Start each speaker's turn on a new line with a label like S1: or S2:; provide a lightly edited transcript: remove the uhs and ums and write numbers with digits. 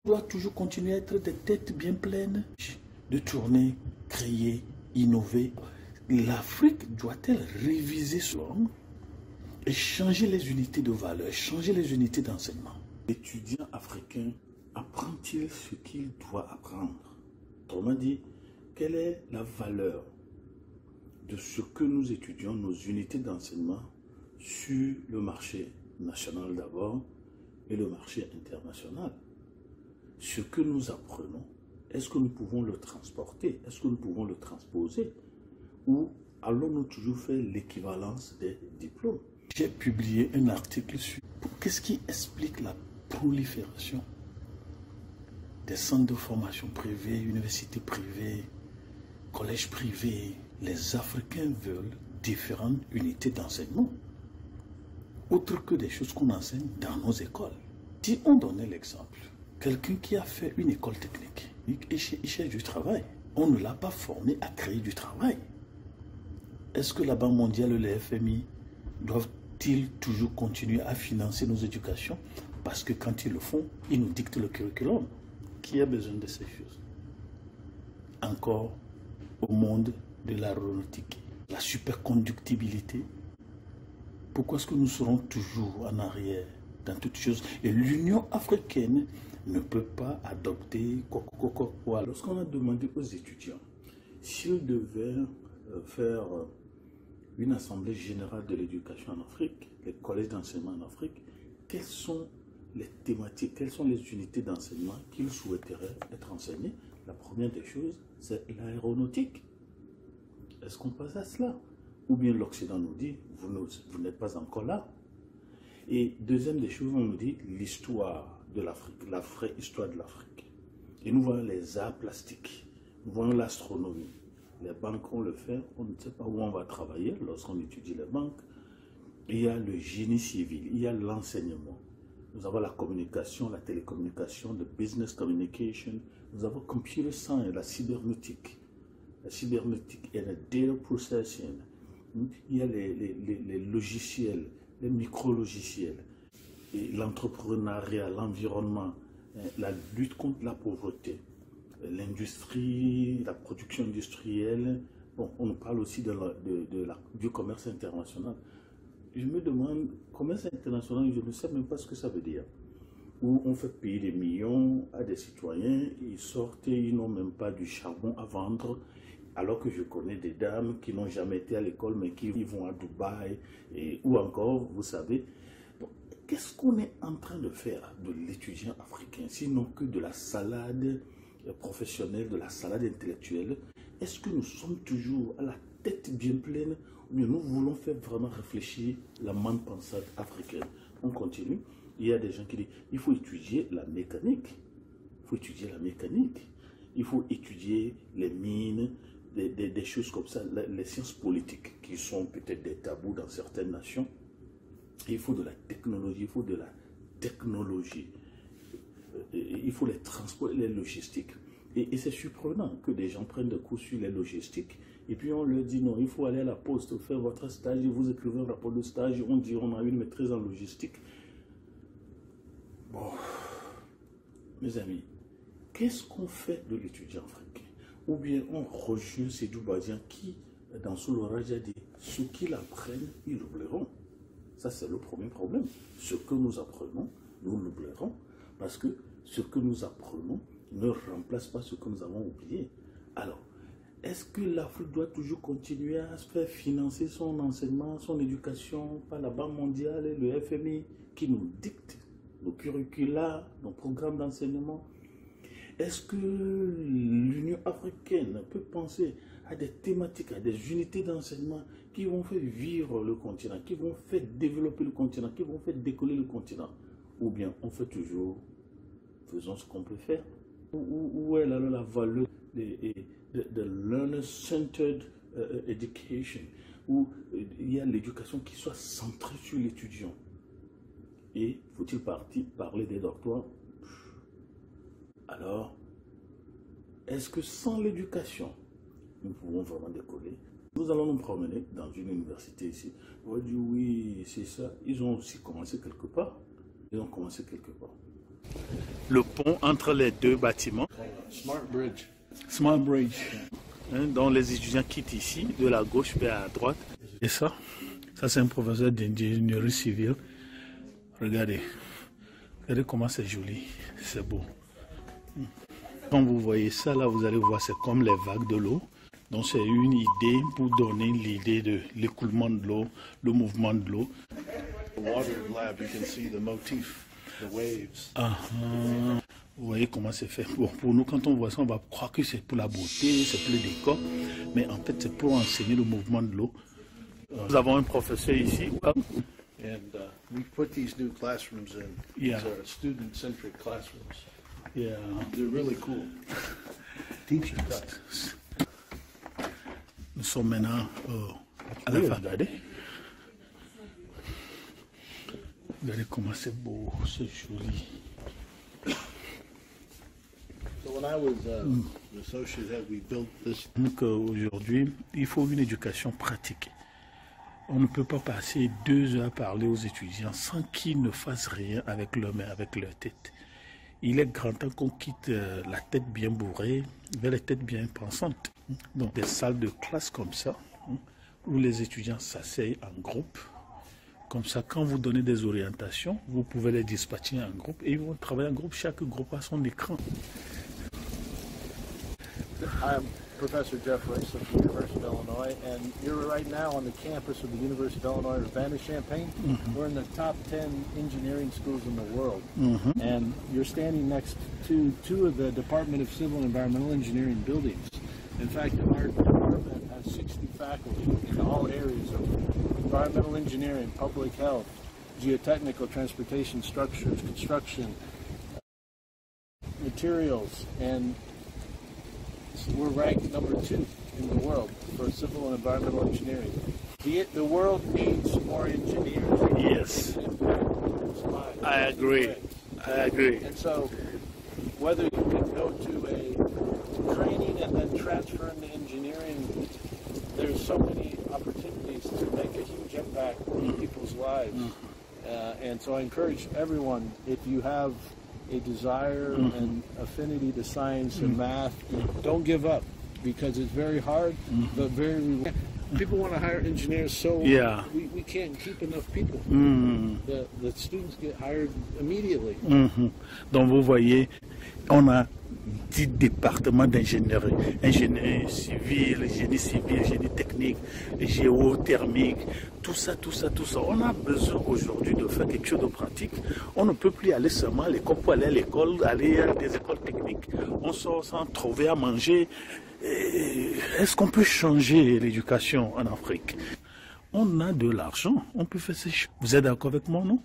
S1: doit toujours continuer à être des têtes bien pleines de tourner, créer, innover. L'Afrique doit-elle réviser son et changer les unités de valeur, changer les unités d'enseignement? L'étudiant africain apprend-il ce qu'il doit apprendre? Autrement dit, quelle est la valeur de ce que nous étudions, nos unités d'enseignement, sur le marché national d'abord et le marché international? Ce que nous apprenons, est-ce que nous pouvons le transporter? Est-ce que nous pouvons le transposer? Ou allons-nous toujours faire l'équivalence des diplômes? J'ai publié un article sur qu'est-ce qui explique la prolifération des centres de formation privés, universités privées, collèges privés. Les Africains veulent différentes unités d'enseignement, autre que des choses qu'on enseigne dans nos écoles. Si on donnait l'exemple, quelqu'un qui a fait une école technique, il cherche du travail. On ne l'a pas formé à créer du travail. Est-ce que la Banque mondiale et le FMI doivent-ils toujours continuer à financer nos éducations? Parce que quand ils le font, ils nous dictent le curriculum. Qui a besoin de ces choses? Encore au monde de l'aéronautique, la superconductibilité. Pourquoi est-ce que nous serons toujours en arrière dans toutes choses? Et l'Union africaine ne peut pas adopter quoi. Lorsqu'on a demandé aux étudiants s'ils devaient faire une assemblée générale de l'éducation en Afrique, les collèges d'enseignement en Afrique, quelles sont les thématiques, quelles sont les unités d'enseignement qu'ils souhaiteraient être enseignées? La première des choses, c'est l'aéronautique. Est-ce qu'on passe à cela? Ou bien l'Occident nous dit, vous n'êtes pas encore là. Et deuxième des choses, on nous dit l'histoire de l'Afrique, la vraie histoire de l'Afrique. Et nous voyons les arts plastiques, nous voyons l'astronomie. Les banques, on le fait, on ne sait pas où on va travailler lorsqu'on étudie les banques. Il y a le génie civil, il y a l'enseignement. Nous avons la communication, la télécommunication, le business communication. Nous avons computer science, la cybernétique. La cybernétique et le data processing. Il y a les logiciels, les micro-logiciels. L'entrepreneuriat, l'environnement, la lutte contre la pauvreté, l'industrie, la production industrielle. Bon, on nous parle aussi du commerce international. Je me demande, commerce international, je ne sais même pas ce que ça veut dire. Où on fait payer des millions à des citoyens, ils sortent et ils n'ont même pas du charbon à vendre. Alors que je connais des dames qui n'ont jamais été à l'école, mais qui vont à Dubaï, ou encore, vous savez. Qu'est-ce qu'on est en train de faire de l'étudiant africain, sinon que de la salade professionnelle, de la salade intellectuelle? Est-ce que nous sommes toujours à la tête bien pleine, ou bien nous voulons faire vraiment réfléchir la manne pensante africaine? On continue. Il y a des gens qui disent il faut étudier la mécanique. Il faut étudier la mécanique. Il faut étudier les mines, des choses comme ça, les sciences politiques qui sont peut-être des tabous dans certaines nations. Il faut de la technologie, il faut de la technologie. Il faut les transports et les logistiques. Et c'est surprenant que des gens prennent des cours sur les logistiques et puis on leur dit non, il faut aller à la poste, faire votre stage, et vous écrivez un rapport de stage, on dit on a une maîtrise en logistique. Bon, mes amis, qu'est-ce qu'on fait de l'étudiant africain? Ou bien on rejure ces Djoubadiens qui, dans Soulorage, a dit ce qu'ils apprennent, ils l'oublieront. Ça, c'est le premier problème. Ce que nous apprenons, nous l'oublierons. Parce que ce que nous apprenons ne remplace pas ce que nous avons oublié. Alors, est-ce que l'Afrique doit toujours continuer à se faire financer son enseignement, son éducation par la Banque mondiale et le FMI qui nous dicte nos curricula, nos programmes d'enseignement? Est-ce que l'Union africaine peut penser à des thématiques, à des unités d'enseignement qui vont faire vivre le continent, qui vont faire développer le continent, qui vont faire décoller le continent? Ou bien on fait toujours, faisons ce qu'on peut faire? Où est là la valeur de learner-centered education, où il y a l'éducation qui soit centrée sur l'étudiant? Et faut-il parler des doctorats? Alors, est-ce que sans l'éducation, nous pouvons vraiment décoller? Nous allons nous promener dans une université ici. On va dire oui, c'est ça. Ils ont aussi commencé quelque part. Ils ont commencé quelque part. le pont entre les deux bâtiments.
S2: Smart Bridge.
S1: Smart Bridge. Donc les étudiants quittent ici, de la gauche vers la droite. Et ça c'est un professeur d'ingénierie civile. Regardez. Regardez comment c'est joli. C'est beau. Quand vous voyez ça, là, vous allez voir, c'est comme les vagues de l'eau. Donc c'est une idée pour donner l'idée de l'écoulement de l'eau, le mouvement de l'eau.
S2: Water lab, you can see the motif, the waves.
S1: Vous voyez comment c'est fait. Bon, pour nous, quand on voit ça, on va croire que c'est pour la beauté, c'est pour le décor. Mais en fait, c'est pour enseigner le mouvement de l'eau. Nous avons un professeur ici.
S2: And we put these new classrooms in.
S1: Yeah.
S2: These are student-centric classrooms.
S1: Yeah.
S2: They're really cool. Teaching class.
S1: Nous sommes maintenant à la fin. Regardez. Regardez comment c'est beau, c'est joli.
S2: So when I was the associate head, we built this.
S1: Donc aujourd'hui, il faut une éducation pratique. On ne peut pas passer 2 heures à parler aux étudiants sans qu'ils ne fassent rien avec leurs mains, avec leur tête. Il est grand temps qu'on quitte la tête bien bourrée vers les têtes bien pensantes. Donc des salles de classe comme ça, où les étudiants s'asseyent en groupe. Comme ça, quand vous donnez des orientations, vous pouvez les dispatcher en groupe et ils vont travailler en groupe. Chaque groupe a son écran.
S2: I'm Professor Jeff Rice of the University of Illinois, and you're right now on the campus of the University of Illinois Urbana-Champaign. We're in the top 10 engineering schools in the world. And you're standing next to 2 of the Department of Civil and Environmental Engineering buildings. In fact, our department has 60 faculty in all areas of environmental engineering, public health, geotechnical, transportation, structures, construction, materials, and we're ranked number 2 in the world for civil and environmental engineering. The world needs more engineers.
S1: Yes, I agree. I agree.
S2: And so, whether you can go to a training and then transfer into engineering, there's so many opportunities to make a huge impact in people's lives. And so I encourage everyone, if you have a desire and affinity to science and math, don't give up, because it's very hard, but very rewarding. People want to hire engineers, so we can't keep enough people. The students get hired immediately.
S1: Donc vous voyez, on a 10 départements d'ingénierie, ingénierie civile, génie technique, géothermique, tout ça. On a besoin aujourd'hui de faire quelque chose de pratique. On ne peut plus aller seulement à l'école pour aller à l'école, aller à des écoles techniques. On sort sans trouver à manger. Est-ce qu'on peut changer l'éducation en Afrique? On a de l'argent, on peut faire ces choses. Vous êtes d'accord avec moi, non?